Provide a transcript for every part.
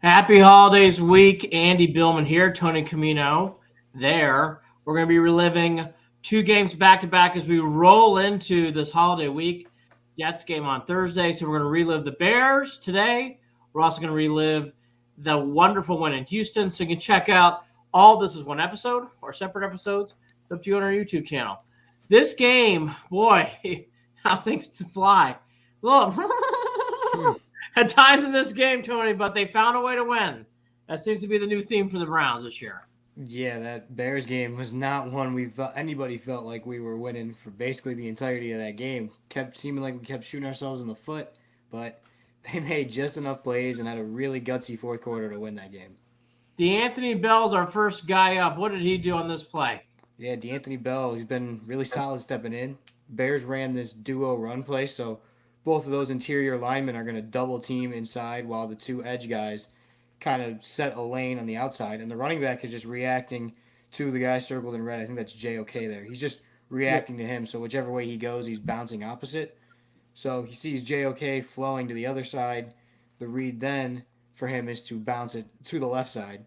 Happy holidays week. Andy Billman here, Tony Camino there. We're going to be reliving two games back to back as we roll into this holiday week. Jets game on Thursday, so we're going to relive the Bears today. We're also going to relive the wonderful win in Houston. So you can check out all this as one episode or separate episodes. It's up to you on our YouTube channel. This game, boy, how things fly. Look. At times in this game, Tony, but they found a way to win. That seems to be the new theme for the Browns this year. Yeah, that Bears game was not one anybody felt like we were winning for basically the entirety of that game. Kept seeming like we kept shooting ourselves in the foot, but they made just enough plays and had a really gutsy fourth quarter to win that game. D'Anthony Bell's our first guy up. What did he do on this play? Yeah, D'Anthony Bell, he's been really solid stepping in. Bears ran this duo run play, so both of those interior linemen are going to double team inside while the two edge guys kind of set a lane on the outside. And the running back is just reacting to the guy circled in red. I think that's JOK there. He's just Yeah. reacting to him. So whichever way he goes, he's bouncing opposite. So he sees JOK flowing to the other side. The read then for him is to bounce it to the left side.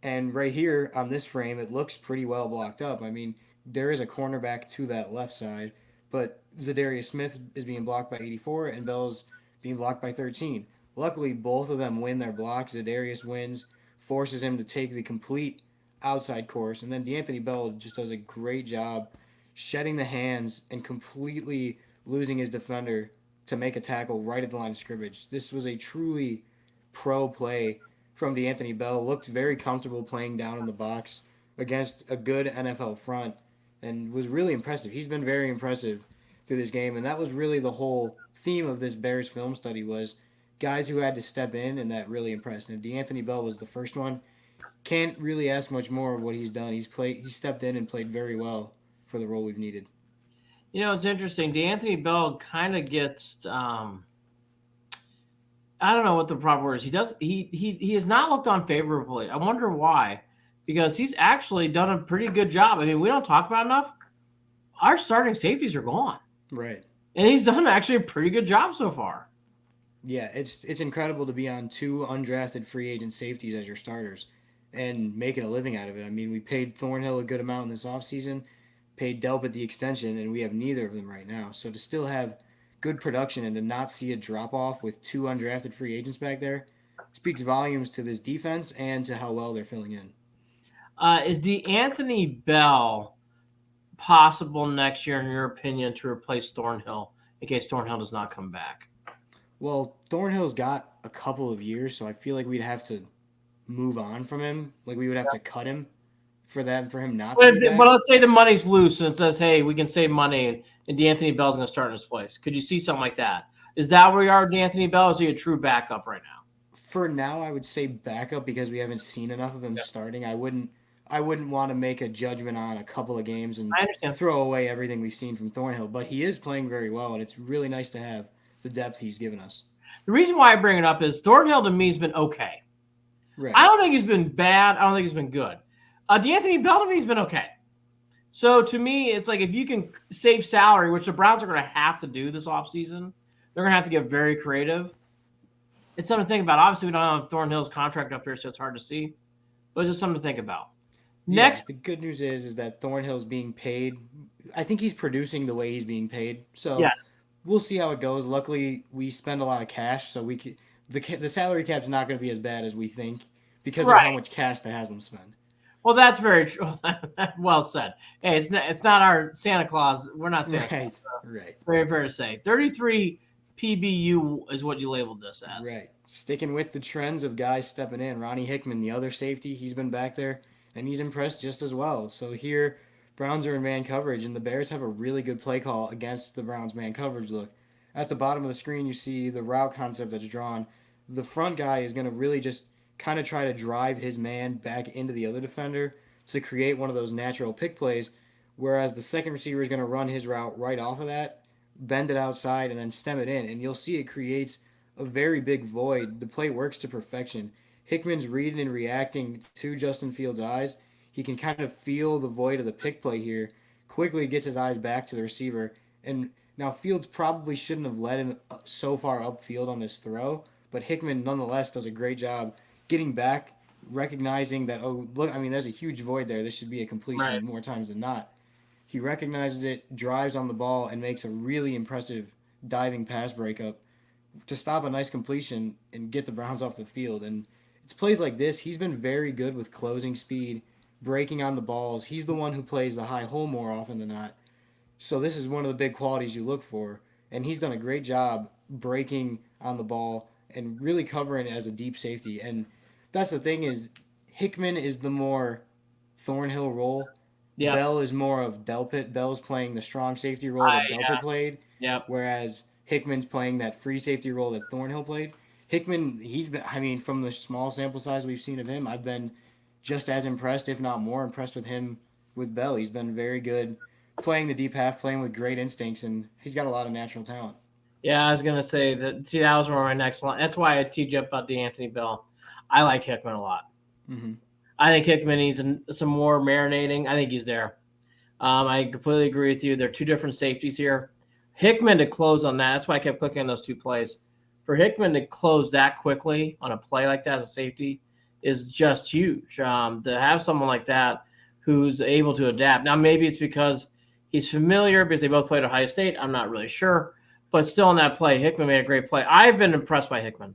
And right here on this frame, it looks pretty well blocked up. I mean, there is a cornerback to that left side, but Zadarius Smith is being blocked by 84 and Bell's being blocked by 13. Luckily, both of them win their blocks. Zadarius wins, forces him to take the complete outside course, and then D'Anthony Bell just does a great job shedding the hands and completely losing his defender to make a tackle right at the line of scrimmage. This was a truly pro play from D'Anthony Bell. Looked very comfortable playing down in the box against a good NFL front and was really impressive. He's been very impressive through this game, and that was really the whole theme of this Bears film study was guys who had to step in and that really impressed. And D'Anthony Bell was the first one. Can't really ask much more of what he's done. He stepped in and played very well for the role we've needed. You know, it's interesting. D'Anthony Bell kind of gets I don't know what the proper word is. He has not looked on favorably. I wonder why. Because he's actually done a pretty good job. I mean, we don't talk about enough. Our starting safeties are gone. Right. And he's done actually a pretty good job so far. Yeah, it's incredible to be on two undrafted free agent safeties as your starters and making a living out of it. I mean, we paid Thornhill a good amount in this offseason, paid Delpit the extension, and we have neither of them right now. So to still have good production and to not see a drop off with two undrafted free agents back there speaks volumes to this defense and to how well they're filling in. Is D'Anthony Bell possible next year, in your opinion, to replace Thornhill in case Thornhill does not come back? Well, Thornhill's got a couple of years, so I feel like we'd have to move on from him. Like we would have to cut him for him not to be But back. let's say the money's loose and it says, hey, we can save money and D'Anthony Bell's going to start in his place. Could you see something like that? Is that where we are with D'Anthony Bell? Or is he a true backup right now? For now, I would say backup because we haven't seen enough of him Yeah. starting. I wouldn't want to make a judgment on a couple of games and I understand. throw away everything we've seen from Thornhill. But he is playing very well, and it's really nice to have the depth he's given us. The reason why I bring it up is Thornhill to me has been okay. I Right. don't think he's been bad. I don't think he's been good. D'Anthony Bell to me has been okay. So to me, it's like if you can save salary, which the Browns are going to have to do this offseason, they're going to have to get very creative. It's something to think about. Obviously, we don't have Thornhill's contract up here, so it's hard to see. But it's just something to think about. Yeah. Next, The good news is that Thornhill's being paid. I think he's producing the way he's being paid. So yes, we'll see how it goes. Luckily, we spend a lot of cash, so the salary cap's not going to be as bad as we think because of right. how much cash that has them spend. Well, that's very true. Well said. Hey, it's not our Santa Claus. We're not Santa Claus. Right. Right. Very fair to say. 33 PBU is what you labeled this as. Right. Sticking with the trends of guys stepping in. Ronnie Hickman, the other safety, he's been back there and he's impressed just as well. So here, Browns are in man coverage, and the Bears have a really good play call against the Browns man coverage look. At the bottom of the screen, you see the route concept that's drawn. The front guy is going to really just kind of try to drive his man back into the other defender to create one of those natural pick plays, whereas the second receiver is going to run his route right off of that, bend it outside, and then stem it in. And you'll see it creates a very big void. The play works to perfection. Hickman's reading and reacting to Justin Fields' eyes. He can kind of feel the void of the pick play here. Quickly gets his eyes back to the receiver. And now Fields probably shouldn't have led him so far upfield on this throw, but Hickman nonetheless does a great job getting back, recognizing that, oh, look, I mean, there's a huge void there. This should be a completion Right. more times than not. He recognizes it, drives on the ball, and makes a really impressive diving pass breakup to stop a nice completion and get the Browns off the field. And it's plays like this. He's been very good with closing speed, breaking on the balls. He's the one who plays the high hole more often than not. So this is one of the big qualities you look for. And he's done a great job breaking on the ball and really covering it as a deep safety. And that's the thing is Hickman is the more Thornhill role. Yep. Bell is more of Delpit. Bell's playing the strong safety role I that Delpit played, Yep. whereas Hickman's playing that free safety role that Thornhill played. Hickman, he's been, I mean, from the small sample size we've seen of him, I've been just as impressed, if not more impressed with him with Bell. He's been very good playing the deep half, playing with great instincts, and he's got a lot of natural talent. Yeah, I was gonna say that. See, that was one of my next line. That's why I teed you up about DeAnthony Bell. I like Hickman a lot. Mm-hmm. I think Hickman needs some more marinating. I think he's there. I completely agree with you. There are two different safeties here. Hickman to close on that. That's why I kept clicking on those two plays. For Hickman to close that quickly on a play like that as a safety is just huge. To have someone like that who's able to adapt. Now, maybe it's because he's familiar because they both played at Ohio State. I'm not really sure. But still on that play, Hickman made a great play. I've been impressed by Hickman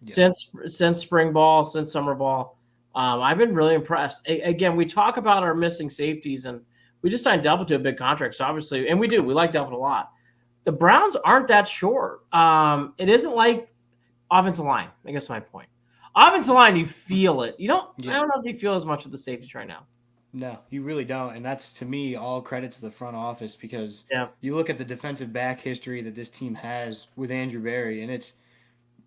since spring ball, since summer ball. I've been really impressed. Again, we talk about our missing safeties, and we just signed Delpit to a big contract. So obviously, and we do. We like Delpit a lot. The Browns aren't that short. It isn't like offensive line. I guess my point. Offensive line, you feel it. You don't. Yeah. I don't know if you feel as much with the safeties right now. No, you really don't. And that's, to me, all credit to the front office because you look at the defensive back history that this team has with Andrew Berry, and it's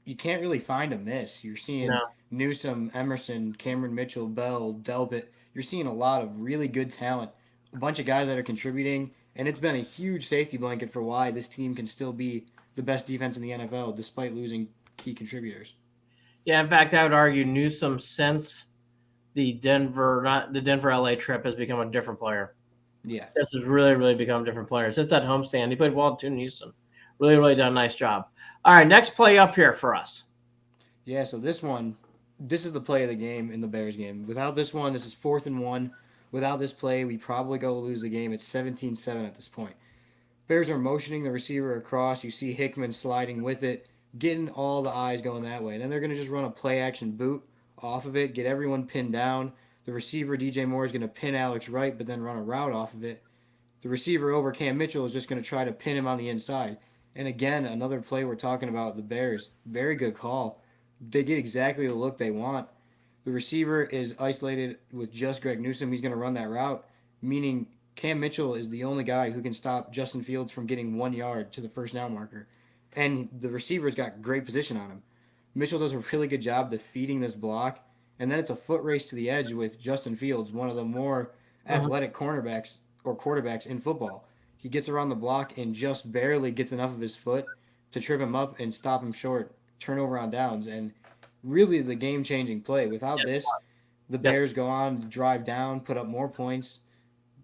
you can't really find a miss. You're seeing Newsome, Emerson, Cameron Mitchell, Bell, Delpit. You're seeing a lot of really good talent, a bunch of guys that are contributing, and it's been a huge safety blanket for why this team can still be the best defense in the NFL despite losing key contributors. Yeah, in fact, I would argue Newsome since the Denver LA trip has become a different player. Yeah. This has really become a different player. Since that homestand, he played well too in Houston. Really done a nice job. All right, next play up here for us. Yeah, so this is the play of the game in the Bears game. Without this one, this is 4th and 1. Without this play, we probably go lose the game. It's 17-7 at this point. Bears are motioning the receiver across. You see Hickman sliding with it, getting all the eyes going that way. Then they're going to just run a play action boot off of it, get everyone pinned down. The receiver, DJ Moore, is going to pin Alex Wright, but then run a route off of it. The receiver over Cam Mitchell is just going to try to pin him on the inside. And again, another play we're talking about, the Bears. Very good call. They get exactly the look they want. The receiver is isolated with just Greg Newsome. He's going to run that route, meaning Cam Mitchell is the only guy who can stop Justin Fields from getting 1 yard to the first down marker. And the receiver's got great position on him. Mitchell does a really good job defeating this block, and then it's a foot race to the edge with Justin Fields, one of the more athletic cornerbacks or quarterbacks in football. He gets around the block and just barely gets enough of his foot to trip him up and stop him short, turnover on downs, and really the game-changing play. Without this, the Bears go on to drive down, put up more points,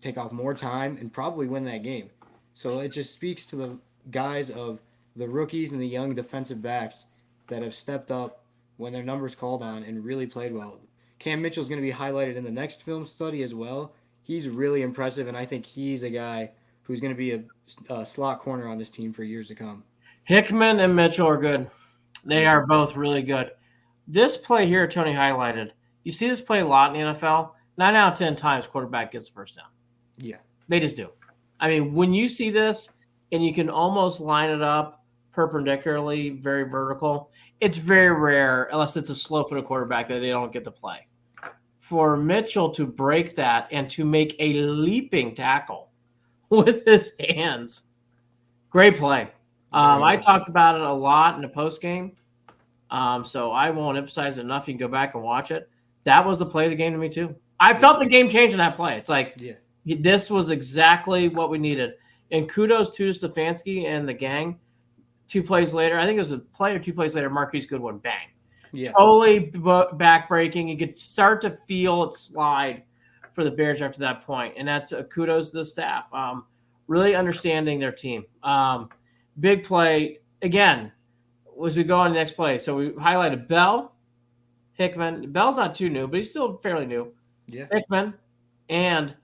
take off more time, and probably win that game. So it just speaks to the guys of the rookies and the young defensive backs that have stepped up when their numbers called on and really played well. Cam Mitchell is going to be highlighted in the next film study as well. He's really impressive, and I think he's a guy who's going to be a slot corner on this team for years to come. Hickman and Mitchell are good. They are both really good. This play here, Tony highlighted. You see this play a lot in the NFL. 9 out of 10 times, quarterback gets the first down. Yeah. They just do. I mean, when you see this and you can almost line it up perpendicularly, very vertical, it's very rare, unless it's a slow-footed quarterback, that they don't get the play. For Mitchell to break that and to make a leaping tackle with his hands, great play. I talked about it a lot in the postgame, so I won't emphasize it enough. You can go back and watch it. That was the play of the game to me, too. I felt the game change in that play. It's like this was exactly what we needed. And kudos to Stefanski and the gang. 2 plays later, I think it was a play or 2 plays later, Marquise Goodwin, bang. Yeah. Totally back-breaking. You could start to feel it slide for the Bears after that point, and that's kudos to the staff. Really understanding their team. Big play. Again, as we go on the next play, so we highlighted Bell, Hickman. Bell's not too new, but he's still fairly new. Yeah. Hickman and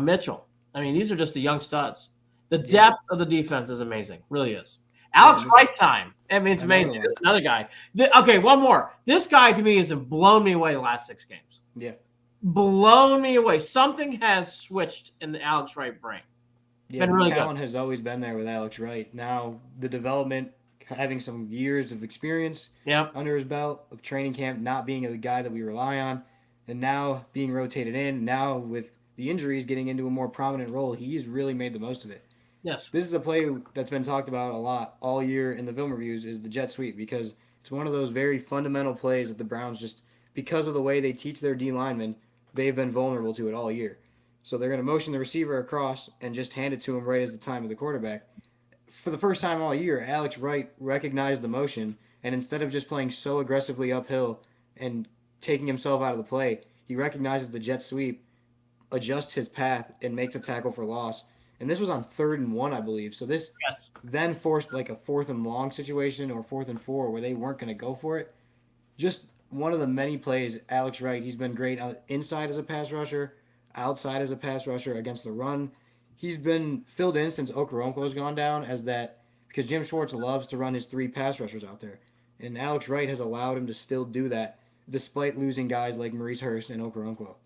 Mitchell. I mean, these are just the young studs. The Yeah. depth of the defense is amazing. Really is. Yeah, Alex this Wright is time. I mean, it's another amazing. one. This is another guy. Okay, one more. This guy to me has blown me away the last 6 games. Yeah. Blown me away. Something has switched in the Alex Wright brain. Yeah, Been the really talent good. has always been there with Alex Wright. Now the development, having some years of experience Yep. under his belt of training camp, not being a guy that we rely on, and now being rotated in. Now with the injuries getting into a more prominent role, he's really made the most of it. Yes. This is a play that's been talked about a lot all year in the film reviews is the jet sweep because it's one of those very fundamental plays that the Browns just because of the way they teach their D linemen, they've been vulnerable to it all year. So they're going to motion the receiver across and just hand it to him right as the time of the quarterback. For the first time all year, Alex Wright recognized the motion, and instead of just playing so aggressively uphill and taking himself out of the play, he recognizes the jet sweep, adjusts his path, and makes a tackle for loss. And this was on 3rd and 1, I believe. So this Yes. then forced like a 4th and long situation or 4th and 4 where they weren't going to go for it. Just one of the many plays, Alex Wright, he's been great inside as a pass rusher, outside as a pass rusher against the run. He's been filled in since Okoronkwo's gone down as that because Jim Schwartz loves to run his 3 pass rushers out there. And Alex Wright has allowed him to still do that despite losing guys like Maurice Hurst and Okoronkwo.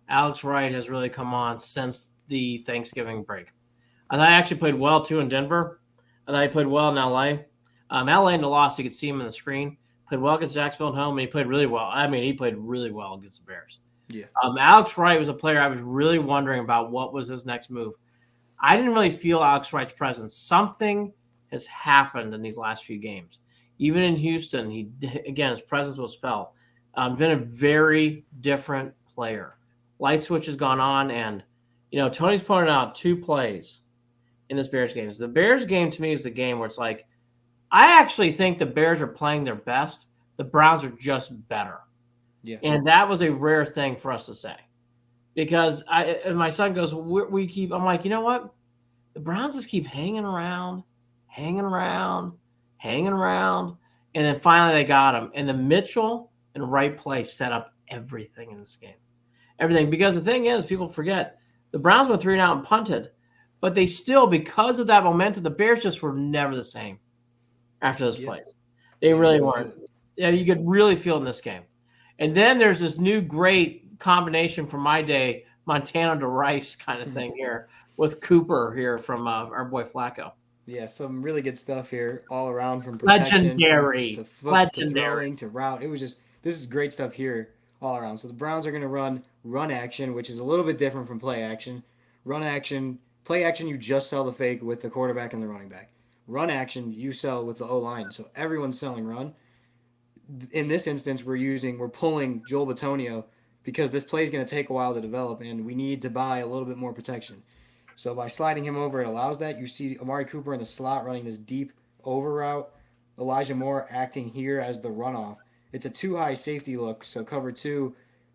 Alex Wright has really come on since the Thanksgiving break. I thought he actually played well, too, in Denver. I thought he played well in L.A. L.A. in the loss, you could see him in the screen. Played well against Jacksonville at home, and he played really well. I mean, he played really well against the Bears. Yeah. Alex Wright was a player I was really wondering about what was his next move. I didn't really feel Alex Wright's presence. Something has happened in these last few games. Even in Houston, his presence was felt. Been a very different player. Light switch has gone on, and Tony's pointed out 2 plays in this Bears game. So the Bears game to me is the game where it's like, I actually think the Bears are playing their best. The Browns are just better. Yeah. And that was a rare thing for us to say. Because and my son goes, I'm like, you know what? The Browns just keep hanging around. And then finally they got him. And the Mitchell and Wright play set up everything in this game. Everything. Because the thing is, people forget, the Browns went 3 and out and punted. But they still, because of that momentum, the Bears just were never the same after those plays. They really weren't. Yeah, you could really feel in this game. And then there's this new great combination from my day, Montana to Rice kind of thing here with Cooper here from our boy Flacco. Yeah, some really good stuff here all around from protection Legendary. to foot to throwing to route. It was just this is great stuff here all around. So the Browns are going to run action, which is a little bit different from play action. Run action, play action, you just sell the fake with the quarterback and the running back. Run action, you sell with the O-line. So everyone's selling run. In this instance, we're pulling Joel Bitonio because this play is going to take a while to develop, and we need to buy a little bit more protection. So by sliding him over, it allows that. You see Amari Cooper in the slot running this deep over route. Elijah Moore acting here as the runoff. It's a 2-high safety look, so cover 2.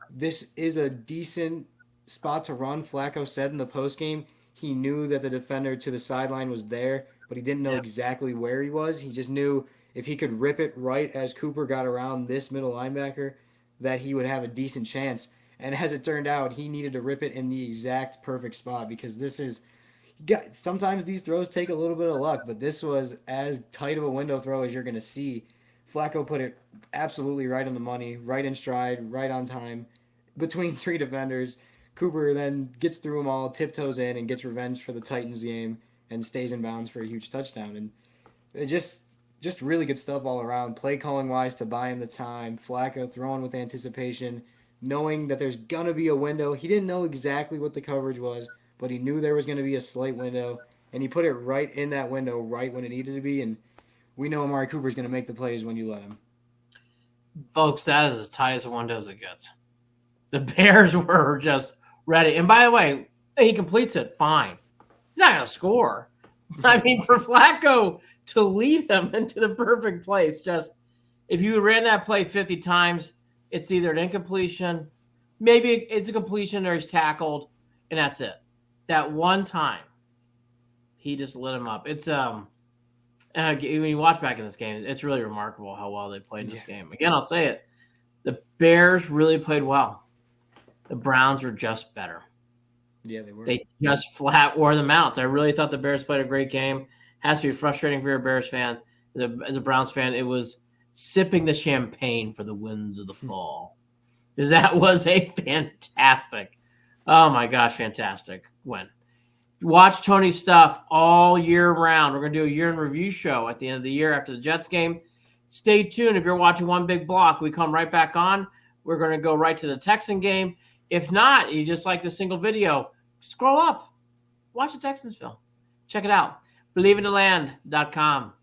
This is a decent spot to run. Flacco said in the postgame he knew that the defender to the sideline was there, but he didn't know exactly where he was. He just knew if he could rip it right as Cooper got around this middle linebacker, that he would have a decent chance. And as it turned out, he needed to rip it in the exact perfect spot because sometimes these throws take a little bit of luck, but this was as tight of a window throw as you're going to see. Flacco put it absolutely right on the money, right in stride, right on time, between 3 defenders. Cooper then gets through them all, tiptoes in, and gets revenge for the Titans game and stays in bounds for a huge touchdown. And it just really good stuff all around. Play calling wise to buy him the time. Flacco throwing with anticipation, knowing that there's going to be a window. He didn't know exactly what the coverage was, but he knew there was going to be a slight window, and he put it right in that window right when it needed to be. And we know Amari Cooper's going to make the plays when you let him. Folks, that is as tight as the window as it gets. The Bears were just ready. And by the way, he completes it, fine. He's not going to score. I mean, for Flacco to lead him into the perfect place, just if you ran that play 50 times, it's either an incompletion, maybe it's a completion or he's tackled, and that's it. That one time, he just lit him up. It's when you watch back in this game, it's really remarkable how well they played in this game. Again, I'll say it. The Bears really played well. The Browns were just better. Yeah, they were. They just flat wore them out. I really thought the Bears played a great game. Has to be frustrating for your Bears fan. As a Browns fan, it was sipping the champagne for the winds of the fall. Because that was a fantastic, oh my gosh, fantastic win. Watch Tony's stuff all year round. We're going to do a year in review show at the end of the year after the Jets game. Stay tuned. If you're watching One Big Block, we come right back on. We're going to go right to the Texan game. If not, you just like the single video, scroll up. Watch the Texans film. Check it out. BelieveInTheLand.com.